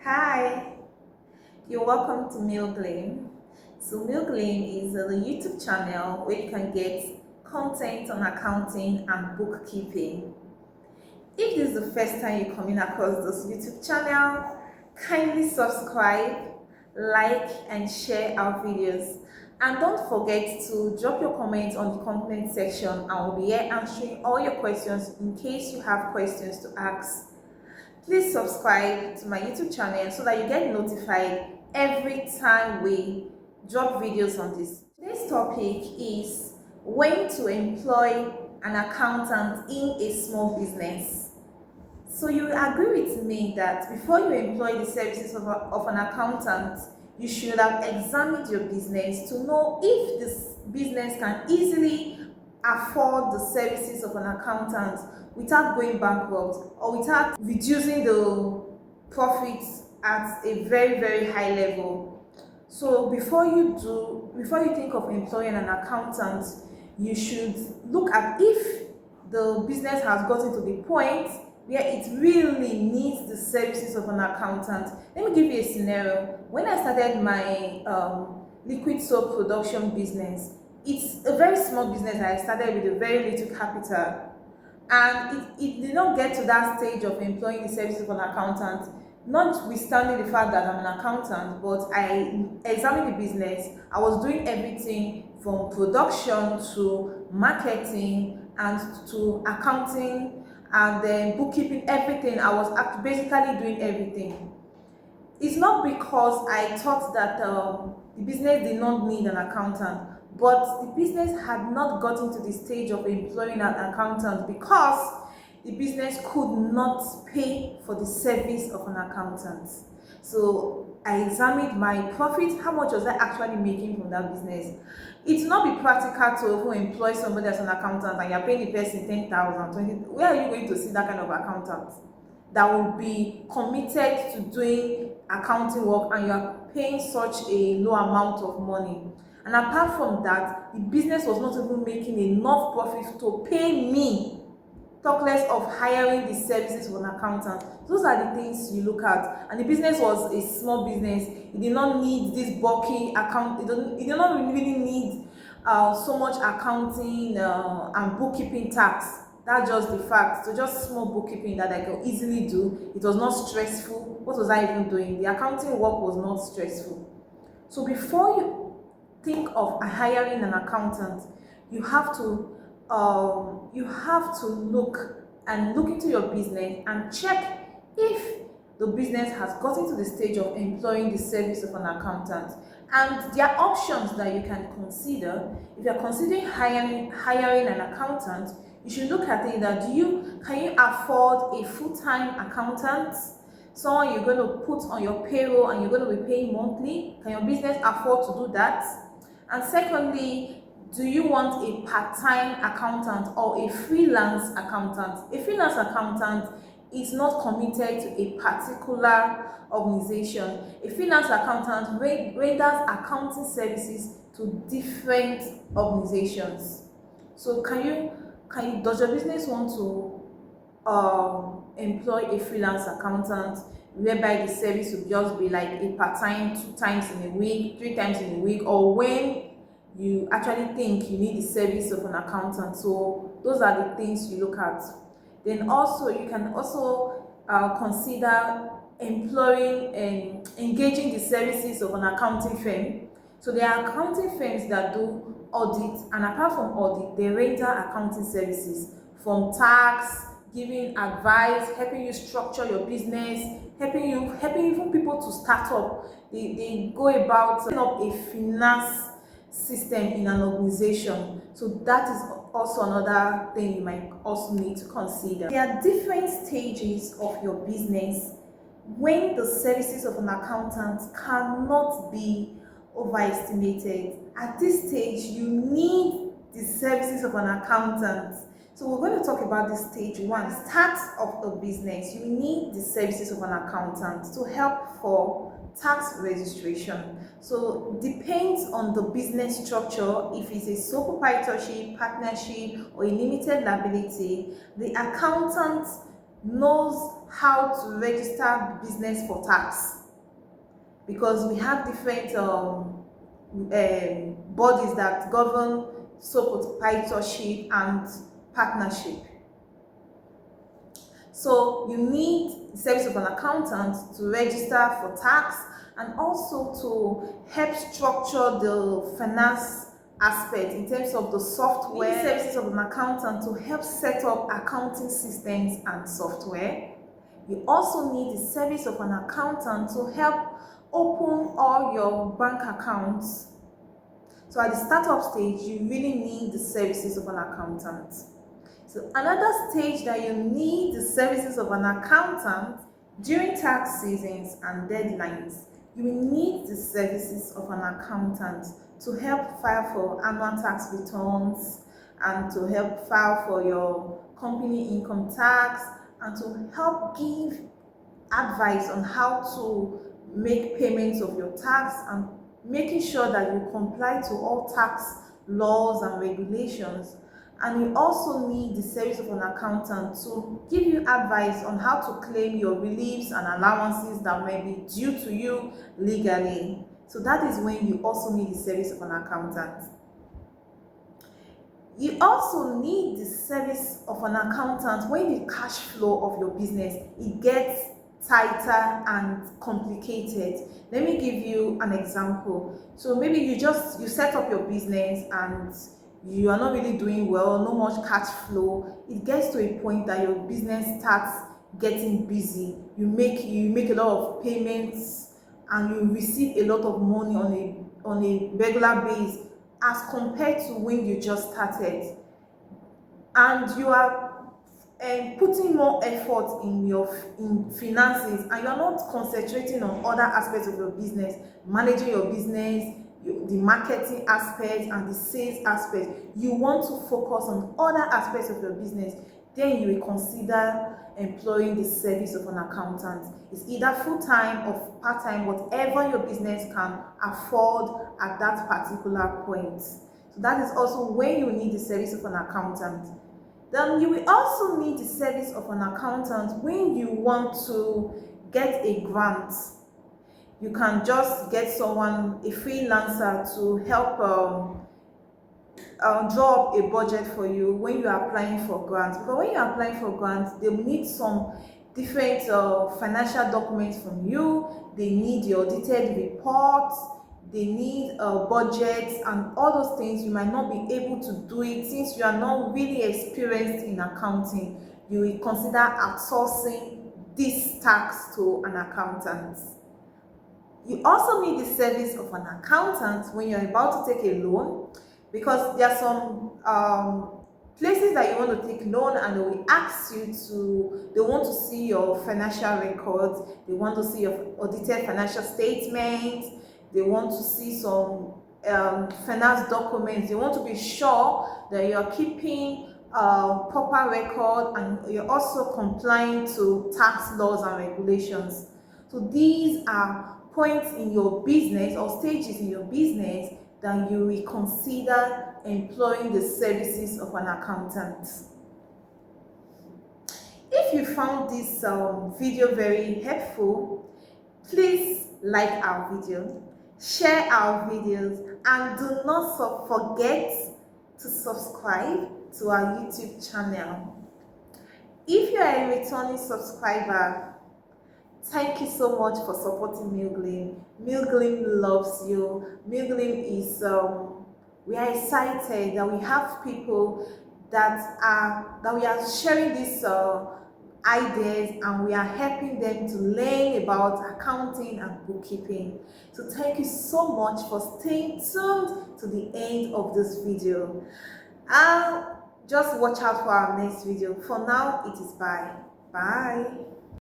Hi, you're welcome to Milk Lane. So Milk Lane is a YouTube channel where you can get content on accounting and bookkeeping. If this is the first time you're coming across this YouTube channel, kindly subscribe, like and share our videos. And don't forget to drop your comments on the comment section and we'll be here answering all your questions in case you have questions to ask. Please subscribe to my YouTube channel so that you get notified every time we drop videos on this. Today's topic is when to employ an accountant in a small business. So you agree with me that before you employ the services of an accountant, you should have examined your business to know if this business can easily afford the services of an accountant without going bankrupt or without reducing the profits at a very high level. So before you think of employing an accountant, you should look at if the business has gotten to the point where it really needs the services of an accountant. Let me give you a scenario. When I started my liquid soap production business, it's a very small business. I started with a very little capital, and it did not get to that stage of employing the services of an accountant, notwithstanding the fact that I'm an accountant. But I examined the business. I was doing everything from production to marketing and to accounting and then bookkeeping, everything. I was basically doing everything. It's not because I thought that the business did not need an accountant, but the business had not gotten to the stage of employing an accountant because the business could not pay for the service of an accountant. So I examined my profit. How much was I actually making from that business? It will not be practical to even employ somebody as an accountant and you're paying the person 10,000, 20. Where are you going to see that kind of accountant that will be committed to doing accounting work and you are paying such a low amount of money? And apart from that, the business was not even making enough profit to pay me, talk less of hiring the services of an accountant. Those are the things you look at. And the business was a small business. It did not need this bulky account. It did not really need so much accounting and bookkeeping tax. That's just the fact. So just small bookkeeping that I could easily do. It was not stressful. What was I even doing? The accounting work was not stressful. So before you think of hiring an accountant, you have to look into your business and check if the business has gotten to the stage of employing the service of an accountant. And there are options that you can consider. If you're considering hiring an accountant, you should look at it that can you afford a full-time accountant, someone you're going to put on your payroll and you're going to be paying monthly? Can your business afford to do that? And secondly, do you want a part-time accountant or a freelance accountant? A freelance accountant is not committed to a particular organization. A freelance accountant renders accounting services to different organizations. So does your business want to employ a freelance accountant whereby the service will just be like a part-time 2 times in a week, 3 times in a week, or when you actually think you need the service of an accountant? So those are the things you look at. Then also you can also consider employing and engaging the services of an accounting firm. So there are accounting firms that do audit, and apart from audit, they render accounting services from tax, giving advice, helping you structure your business, helping even people to start up. They go about setting up a finance system in an organization. So that is also another thing you might also need to consider. There are different stages of your business when the services of an accountant cannot be overestimated. At this stage, you need the services of an accountant. So we're going to talk about this stage one, start of a business. You need the services of an accountant to help for tax registration. So depends on the business structure. If it's a sole proprietorship, partnership, or a limited liability, the accountant knows how to register business for tax, because we have different bodies that govern sole proprietorship and partnership. So you need the service of an accountant to register for tax and also to help structure the finance aspect in terms of the software. You need services of an accountant to help set up accounting systems and software. You also need the service of an accountant to help open all your bank accounts. So at the startup stage, you really need the services of an accountant. So another stage that you need the services of an accountant during tax seasons and deadlines. You will need the services of an accountant to help file for annual tax returns and to help file for your company income tax and to help give advice on how to make payments of your tax and making sure that you comply to all tax laws and regulations. And you also need the service of an accountant to give you advice on how to claim your reliefs and allowances that may be due to you legally. So that is when you also need the service of an accountant. You also need the service of an accountant when the cash flow of your business it gets tighter and complicated. Let me give you an example. So maybe you set up your business and you are not really doing well, no much cash flow. It gets to a point that your business starts getting busy. You make a lot of payments and you receive a lot of money on a regular basis as compared to when you just started, and you are putting more effort in finances, and you're not concentrating on other aspects of your business, managing your business, the marketing aspect and the sales aspect. You want to focus on other aspects of your business, then you will consider employing the service of an accountant. It's either full-time or part-time, whatever your business can afford at that particular point. So that is also when you need the service of an accountant. Then you will also need the service of an accountant when you want to get a grant. You can just get someone, a freelancer, to help draw up a budget for you when you are applying for grants. Because when you are applying for grants, they will need some different financial documents from you. They need your audited reports. They need budgets and all those things. You might not be able to do it since you are not really experienced in accounting. You will consider outsourcing this task to an accountant. You also need the service of an accountant when you're about to take a loan, because there are some places that you want to take loan and they will ask you they want to see your financial records, they want to see your audited financial statements, they want to see some finance documents. They want to be sure that you're keeping proper record and you're also complying to tax laws and regulations. So these are points in your business or stages in your business that you will consider employing the services of an accountant. If you found this video very helpful, please like our video, share our videos, and do not forget to subscribe to our YouTube channel. If you are a returning subscriber, thank you so much for supporting Milgleam. Milgleam loves you. Milgleam is, we are excited that we have people that we are sharing these ideas and we are helping them to learn about accounting and bookkeeping. So thank you so much for staying tuned to the end of this video. Just watch out for our next video. For now, it is bye. Bye.